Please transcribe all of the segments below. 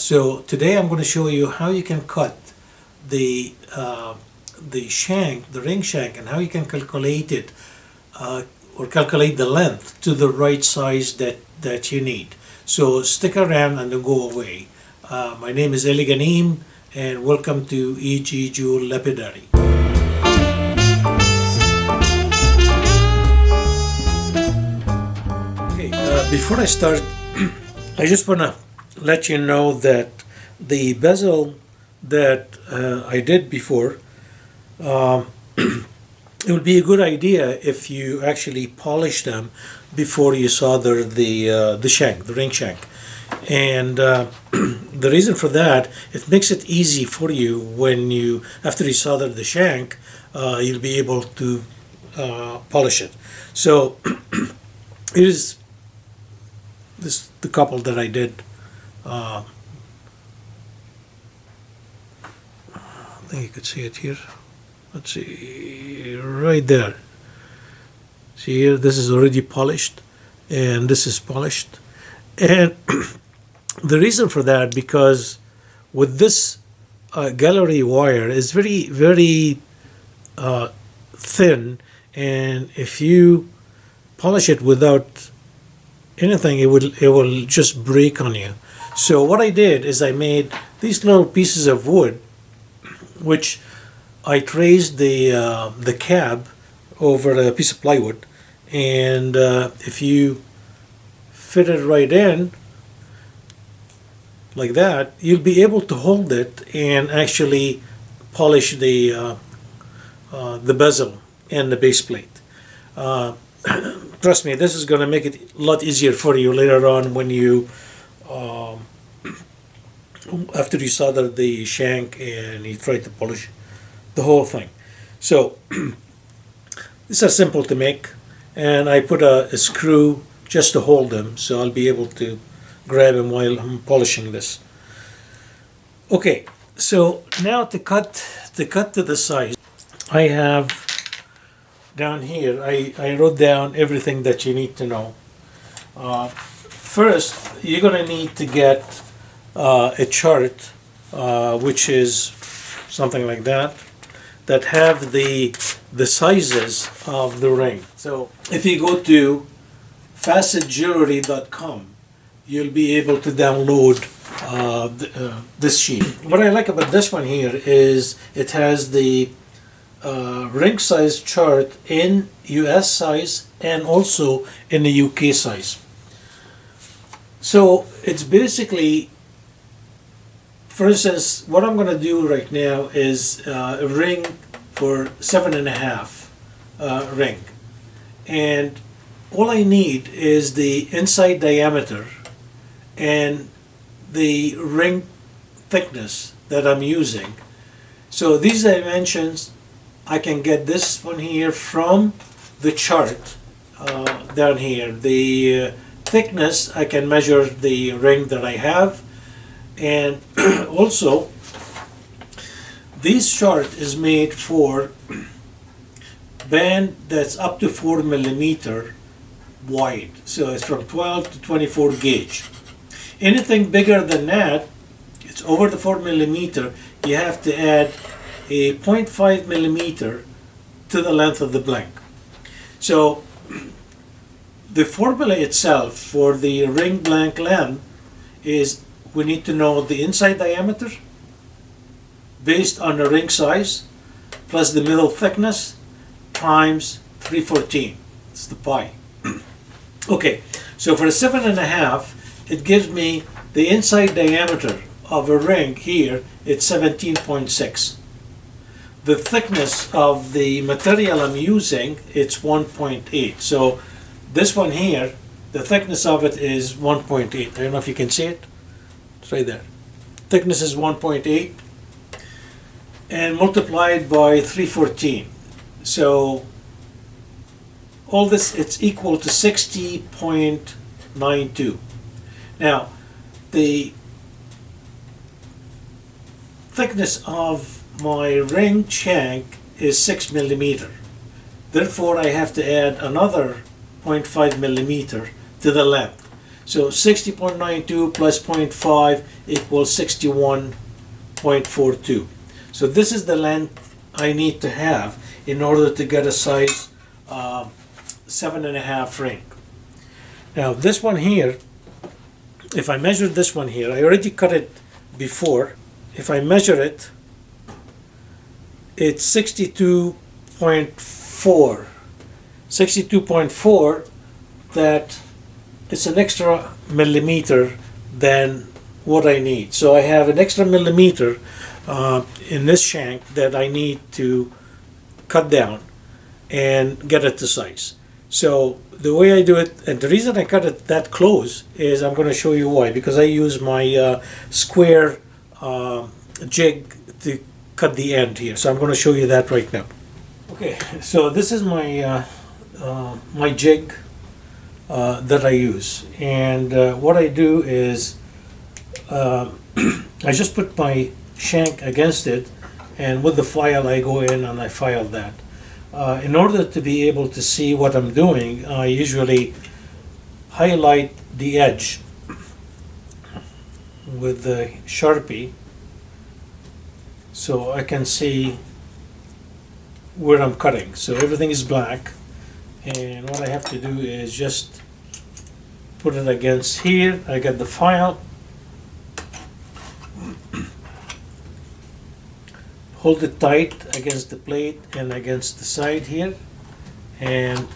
So today I'm going to show you how you can cut the shank, the ring shank, and how you can calculate it or calculate the length to the right size that you need. So stick around and don't go away. My name is Eli Ganim, and welcome to E.G. Jewel Lapidary. Okay, before I start, I just want to let you know that the bezel that I did before, it would be a good idea if you actually polish them before you solder the shank, the ring shank. And the reason for that, it makes it easy for you when you, after you solder the shank, you'll be able to polish it. So it is the couple that I did. I think you could see it here. Let's see, right there. See here, this is already polished, and this is polished. And the reason for that, because with this gallery wire is very, very thin, and if you polish it without anything, it will just break on you. So what I did is I made these little pieces of wood, which I traced the cab over a piece of plywood, and if you fit it right in like that, you'll be able to hold it and actually polish the bezel and the base plate. Trust me, this is going to make it a lot easier for you later on when you after you solder the shank and you try to polish the whole thing. So these are simple to make, and I put a screw just to hold them, so I'll be able to grab them while I'm polishing this. Okay, so now to cut to the size, I have down here, I wrote down everything that you need to know. First, you're going to need to get a chart, which is something like that have the sizes of the ring. So if you go to facetjewelry.com, you'll be able to download this sheet. What I like about this one here is it has the ring size chart in US size and also in the UK size. So it's basically, for instance, what I'm going to do right now is a ring for 7.5 ring, and all I need is the inside diameter and the ring thickness that I'm using. So these dimensions, I can get this one here from the chart down here. The thickness, I can measure the ring that I have. And also, this chart is made for band that's up to 4 millimeter wide. So it's from 12 to 24 gauge. Anything bigger than that, it's over the 4 millimeter, you have to add a 0.5 millimeter to the length of the blank. So the formula itself for the ring blank length is, we need to know the inside diameter based on the ring size plus the middle thickness times 314. It's the pi. Okay, so for a 7.5, it gives me the inside diameter of a ring here, it's 17.6. The thickness of the material I'm using, it's 1.8. So this one here, the thickness of it is 1.8. I don't know if you can see it. It's right there. Thickness is 1.8 and multiplied by 314. So all this, it's equal to 60.92. Now, the thickness of my ring shank is 6 millimeter. Therefore, I have to add another 0.5 millimeter to the length. So 60.92 plus 0.5 equals 61.42. So this is the length I need to have in order to get a size 7.5 ring. Now this one here, if I measure this one here, I already cut it before. If I measure it, it's 62.4. 62.4, that it's an extra millimeter than what I need. So I have an extra millimeter in this shank that I need to cut down and get it to size. So the way I do it, and the reason I cut it that close is I'm going to show you why. Because I use my square jig to cut the end here. So I'm going to show you that right now. Okay, so this is my my jig that I use, and what I do is I just put my shank against it, and with the file I go in and I file that. In order to be able to see what I'm doing, I usually highlight the edge with the Sharpie so I can see where I'm cutting. So everything is black, and what I have to do is just put it against here. I get the file, hold it tight against the plate and against the side here, and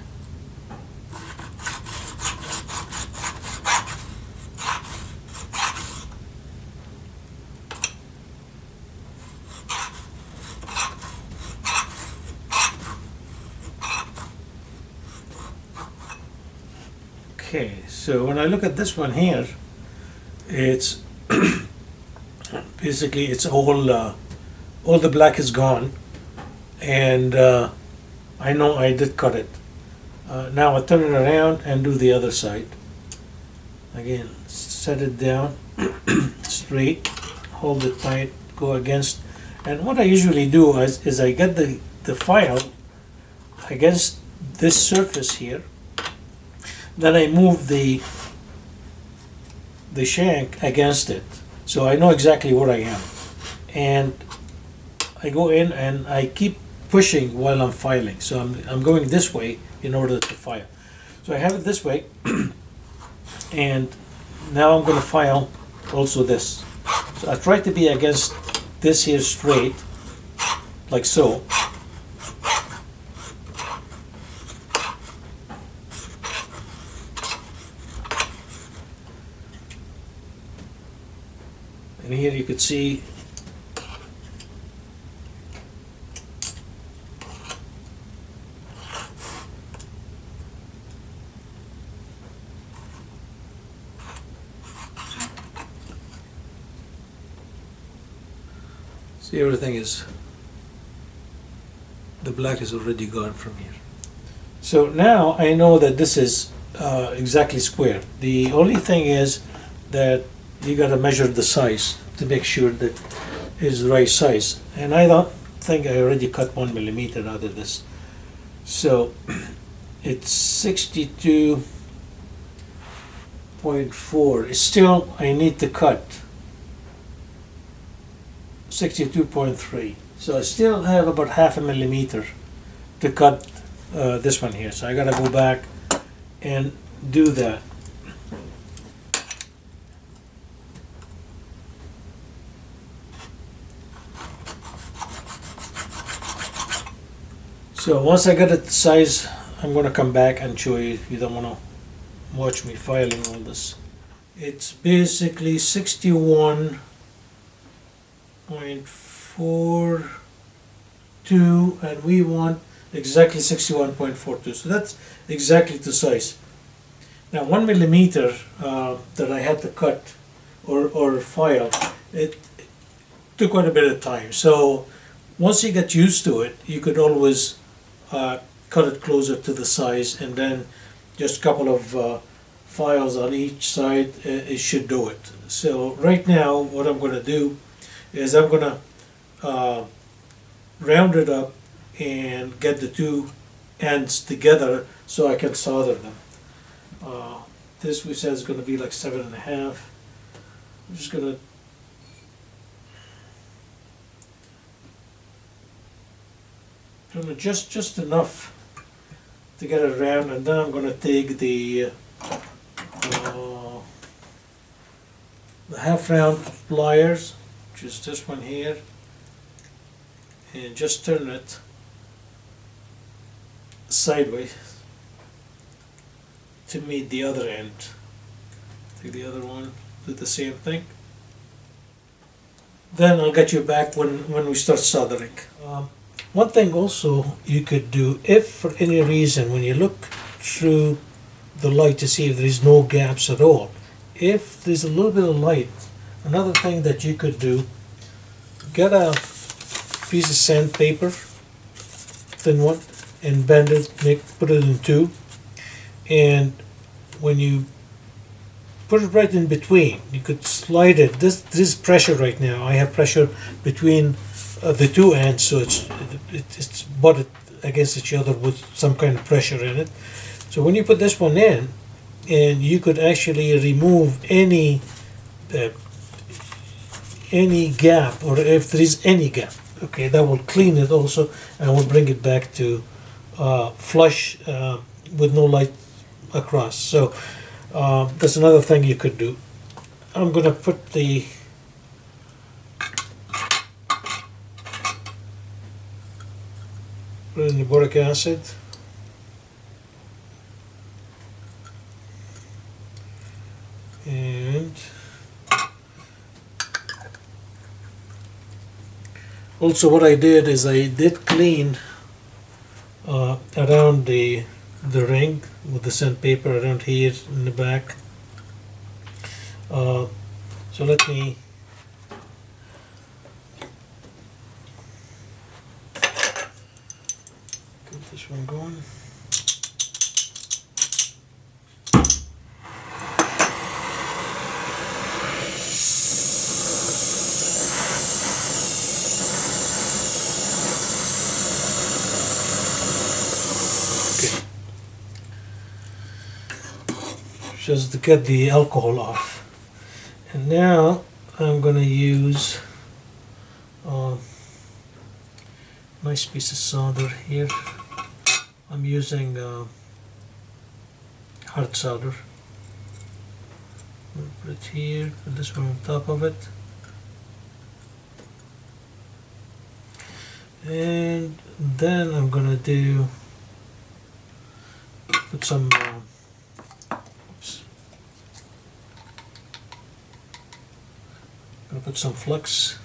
okay, so when I look at this one here, it's basically it's all the black is gone, and I know I did cut it. Now I turn it around and do the other side. Again, set it down straight, hold it tight, go against, and what I usually do is I get the file against this surface here. Then I move the shank against it, so I know exactly where I am, and I go in and I keep pushing while I'm filing. So I'm going this way in order to file. So I have it this way, and now I'm going to file also this. So I try to be against this here straight, like so. And here you could see everything is, the black is already gone from here. So now I know that this is exactly square. The only thing is that you got to measure the size to make sure that is the right size. And I don't think I already cut 1 millimeter out of this. So it's 62.4. It's still, I need to cut 62.3. So I still have about 0.5 millimeter to cut this one here. So I gotta go back and do that. So once I get it the size, I'm gonna come back and show you if you don't wanna watch me filing all this. It's basically 61.42, and we want exactly 61.42. So that's exactly the size. Now 1 millimeter that I had to cut or file, it took quite a bit of time. So once you get used to it, you could always cut it closer to the size, and then just a couple of files on each side, it should do it. So right now what I'm going to do is I'm going to round it up and get the two ends together so I can solder them. This we said is going to be like 7.5. I'm just going to just enough to get it around, and then I'm going to take the half round pliers, which is this one here, and just turn it sideways to meet the other end. Take the other one, do the same thing. Then I'll get you back when we start soldering. One thing also you could do, if for any reason when you look through the light to see if there is no gaps at all, if there's a little bit of light, another thing that you could do, get a piece of sandpaper, thin one, and bend it, put it in two, and when you put it right in between, you could slide it. This is pressure right now. I have pressure between the two ends, so it's butted against each other with some kind of pressure in it. So when you put this one in, and you could actually remove any gap, or if there is any gap, okay, that will clean it also, and will bring it back to flush with no light across. So that's another thing you could do. I'm going to put in the boric acid. And also what I did is I did clean around the ring with the sandpaper around here in the back. So let me get this one going. Just to get the alcohol off. And now I'm going to use a nice piece of solder here. I'm using hard solder. I'm going to put it here, put this one on top of it. And then I'm going to put some put some flux.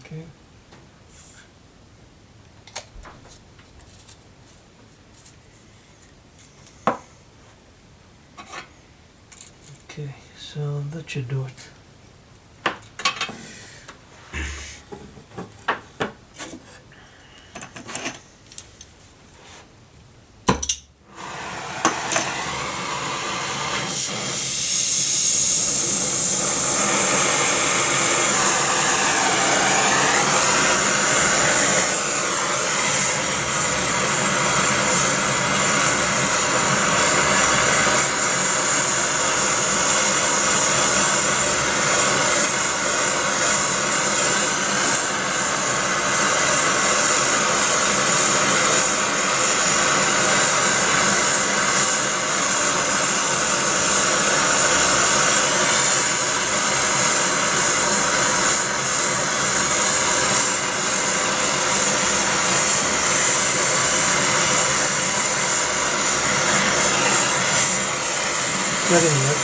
Okay. Okay, so that should do it. Getting it.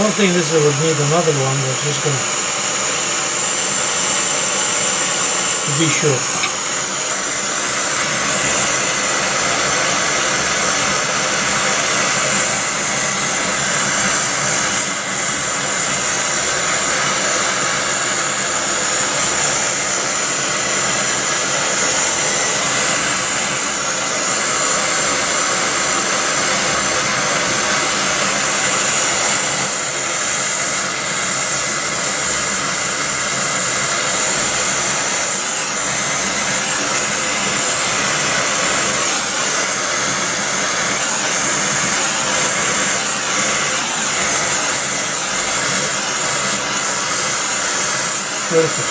don't think this would need another one, but just gonna be sure. Perfect.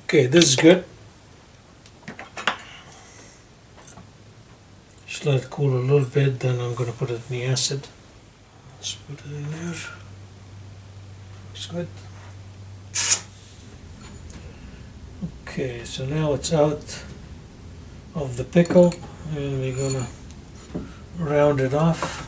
Okay, this is good. Just let it cool a little bit, then I'm going to put it in the acid. Let's put it in there. Looks good. Okay, so now it's out of the pickle, and we're going to round it off.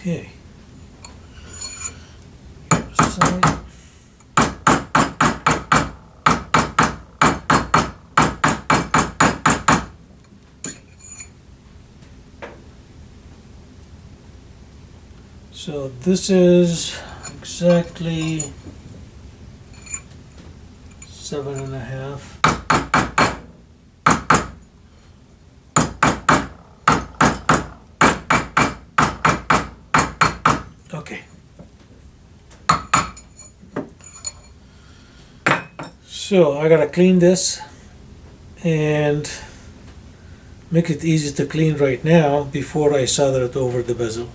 Okay. Side. So this is exactly 7.5. Okay. So I gotta clean this and make it easy to clean right now before I solder it over the bezel.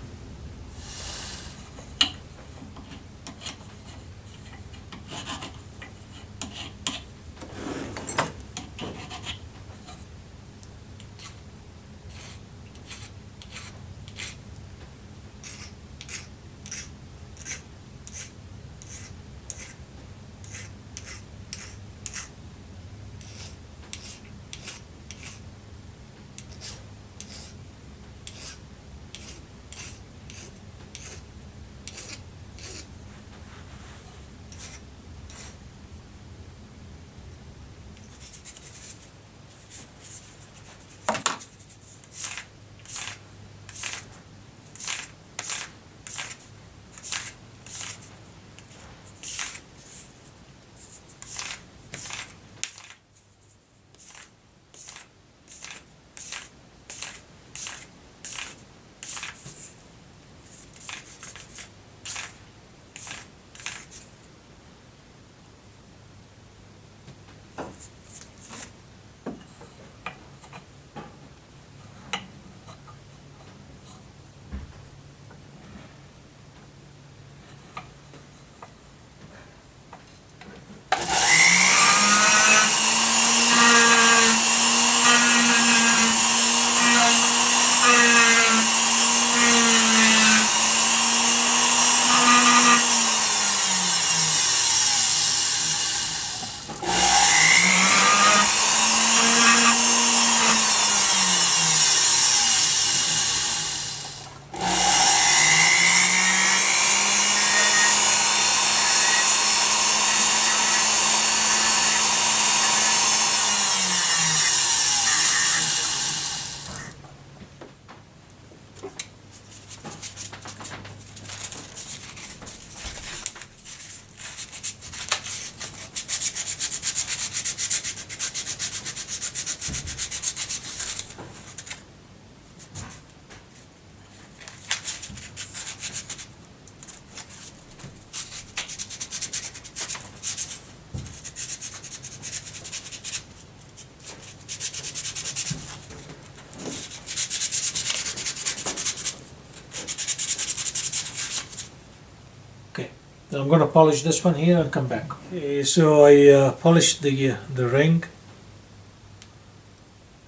I'm going to polish this one here and come back. Okay, so I polished the ring,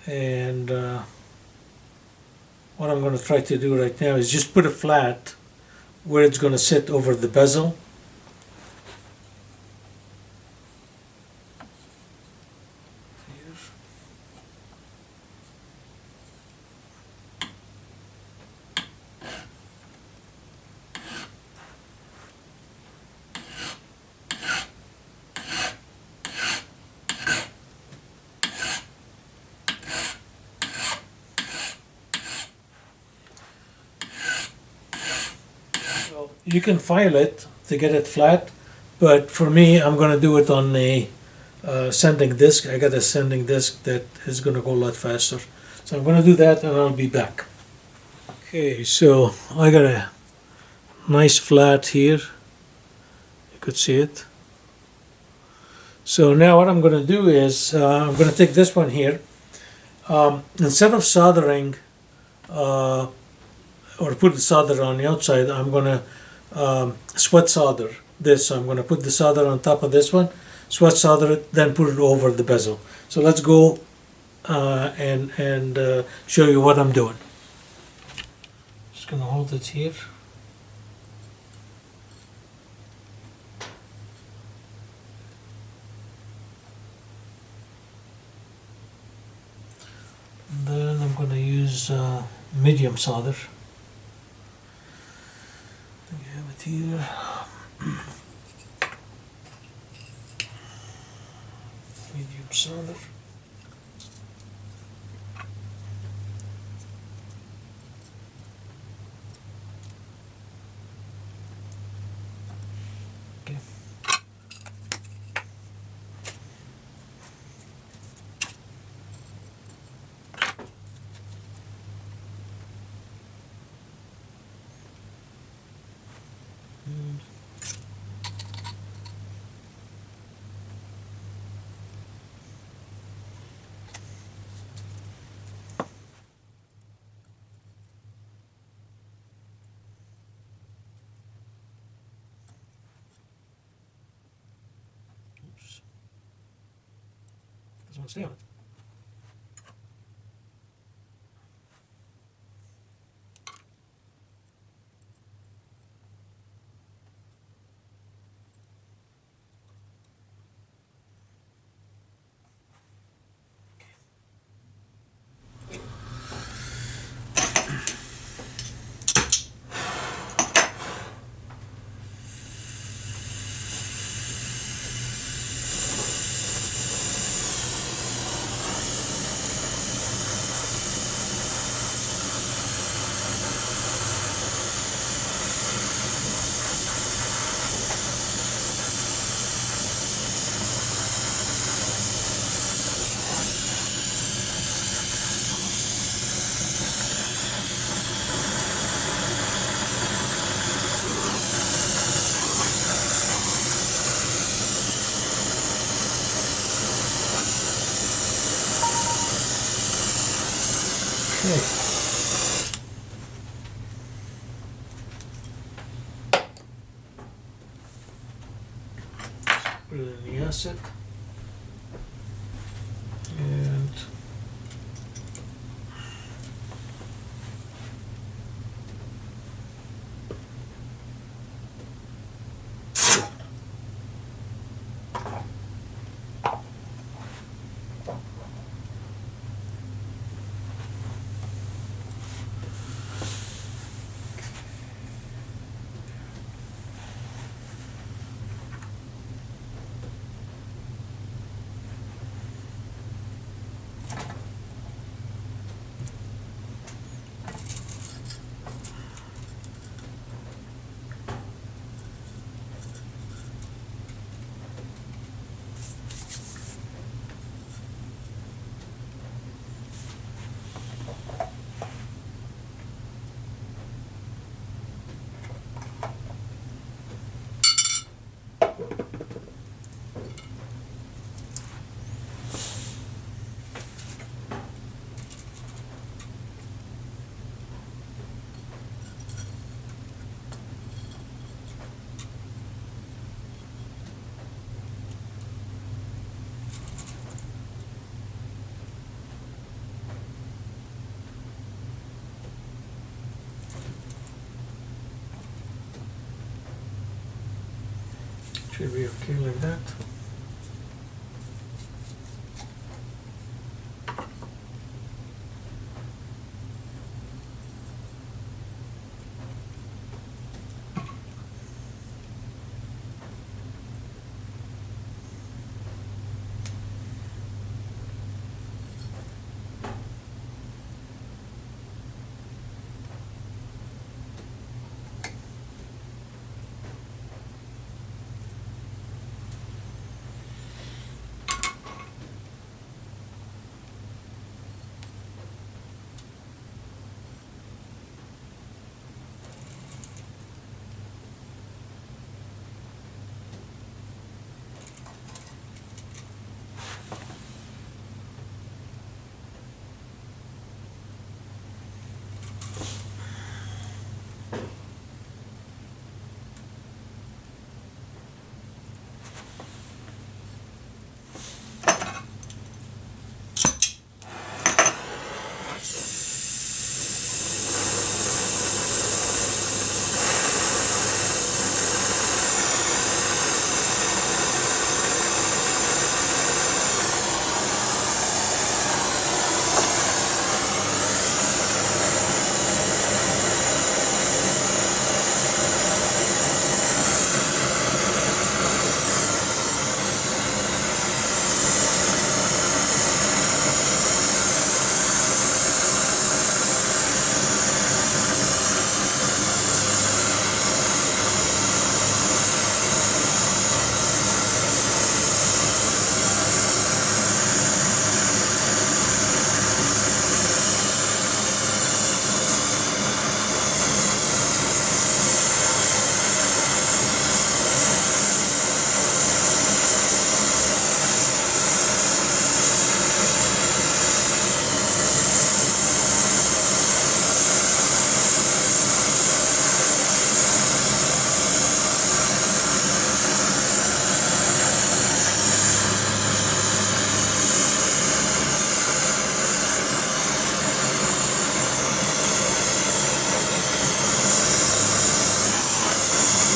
and what I'm going to try to do right now is just put it flat where it's going to sit over the bezel. You can file it to get it flat, but for me, I'm going to do it on a sending disk. I got a sending disk that is going to go a lot faster. So I'm going to do that and I'll be back. Okay, so I got a nice flat here. You could see it. So now what I'm going to do is I'm going to take this one here. Instead of soldering or put the solder on the outside, I'm going to sweat solder this. So I'm going to put the solder on top of this one, sweat solder it, then put it over the bezel. So let's go and show you what I'm doing. Just going to hold it here. Then I'm going to use medium solder. You have it here. Medium solder. Okay. Oops. Doesn't want to stay on it. Put it in the acid. And Should be okay like that.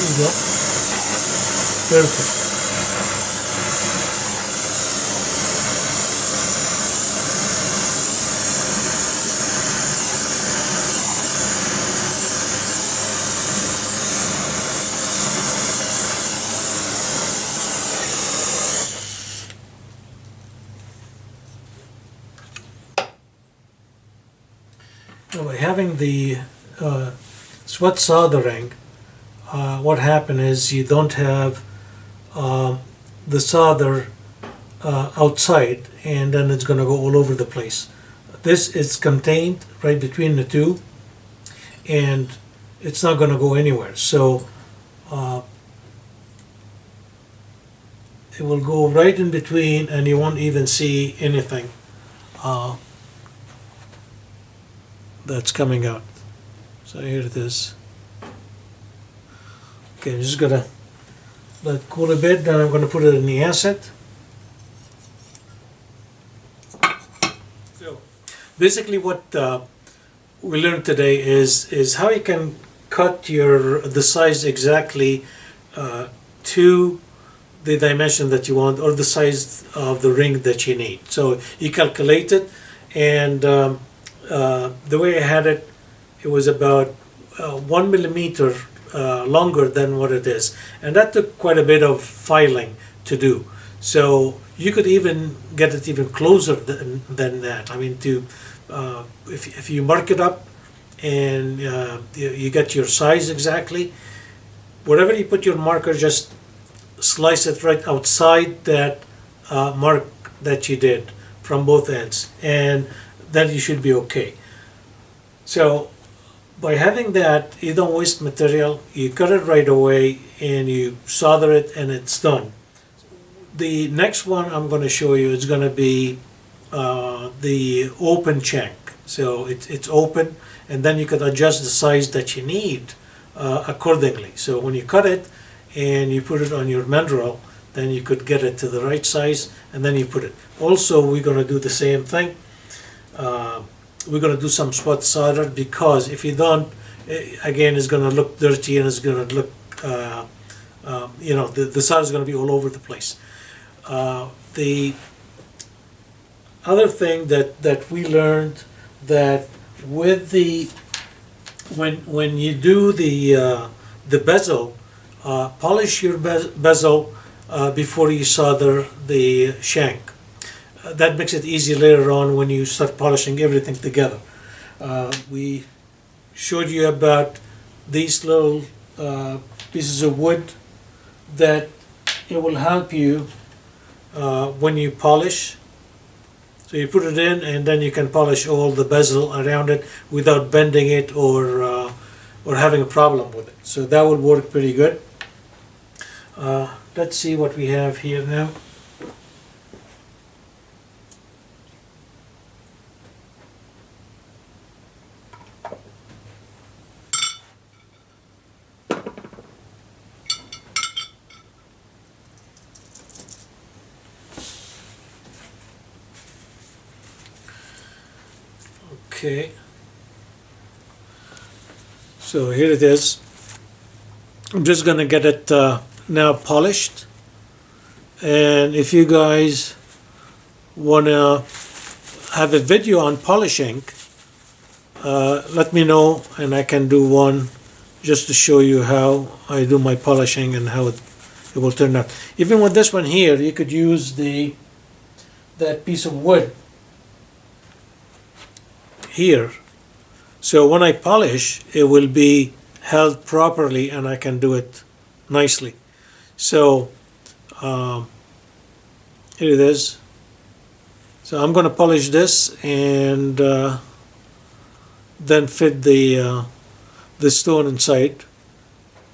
There you go. Perfect. Now, by having the sweat soldering, what happened is you don't have the solder outside, and then it's going to go all over the place. This is contained right between the two, and it's not going to go anywhere. So it will go right in between, and you won't even see anything that's coming out. So here it is. Okay, I'm just gonna let it cool a bit, then I'm gonna put it in the acid. So basically what we learned today is how you can cut the size exactly to the dimension that you want, or the size of the ring that you need. So you calculate it, and the way I had it, it was about 1 millimeter longer than what it is, and that took quite a bit of filing to do. So you could even get it even closer than that. I mean, if you mark it up and you get your size exactly, wherever you put your marker, just slice it right outside that mark that you did from both ends, and then you should be okay. So by having that, you don't waste material, you cut it right away and you solder it, and it's done. The next one I'm going to show you is going to be the open shank. So it's open, and then you can adjust the size that you need accordingly. So when you cut it and you put it on your mandrel, then you could get it to the right size, and then you put it. Also, we're going to do the same thing. We're going to do some spot solder, because if you don't, again, it's going to look dirty, and it's going to look the solder is going to be all over the place. The other thing that we learned, that with the when you do the bezel, polish your bezel before you solder the shank. That makes it easy later on when you start polishing everything together. We showed you about these little pieces of wood that it will help you when you polish. So you put it in, and then you can polish all the bezel around it without bending it or having a problem with it. So that will work pretty good. Let's see what we have here now. Okay, so here it is. I'm just gonna get it now polished, and if you guys wanna have a video on polishing, let me know, and I can do one just to show you how I do my polishing and how it will turn out. Even with this one here, you could use that piece of wood here, so when I polish it will be held properly and I can do it nicely. So here it is. So I'm going to polish this and then fit the stone inside,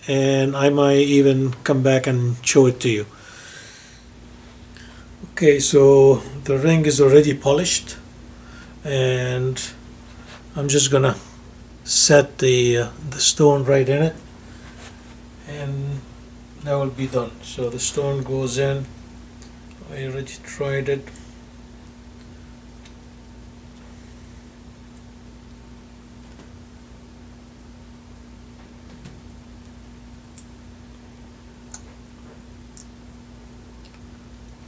and I might even come back and show it to you. Okay, so the ring is already polished, and I'm just gonna set the stone right in it, and that will be done. So the stone goes in. I already tried it.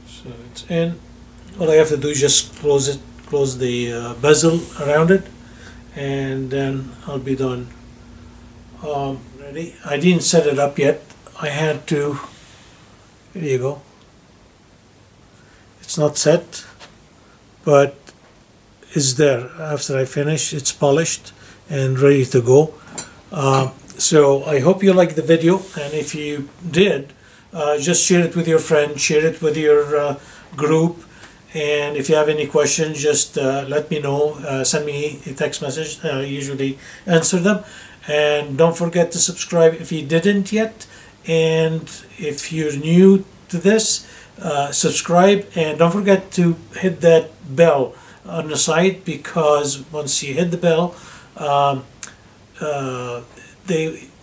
So it's in. All I have to do is just close the bezel around it, and then I'll be done. Ready? I didn't set it up yet. I had to. Here you go. It's not set, but it's there. After I finish, it's polished and ready to go. So I hope you liked the video, and if you did, just share it with your friends, share it with your group. And if you have any questions, just let me know. Send me a text message. I usually answer them. And don't forget to subscribe if you didn't yet. And if you're new to this, subscribe. And don't forget to hit that bell on the side, because once you hit the bell,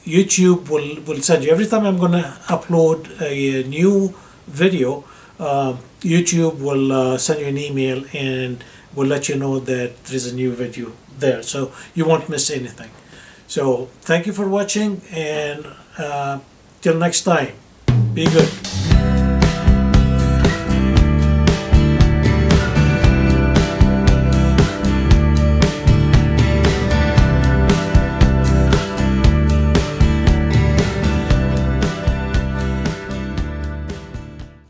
YouTube will send you. Every time I'm going to upload a new video, YouTube will send you an email and will let you know that there's a new video there, so you won't miss anything. So thank you for watching, and till next time, be good.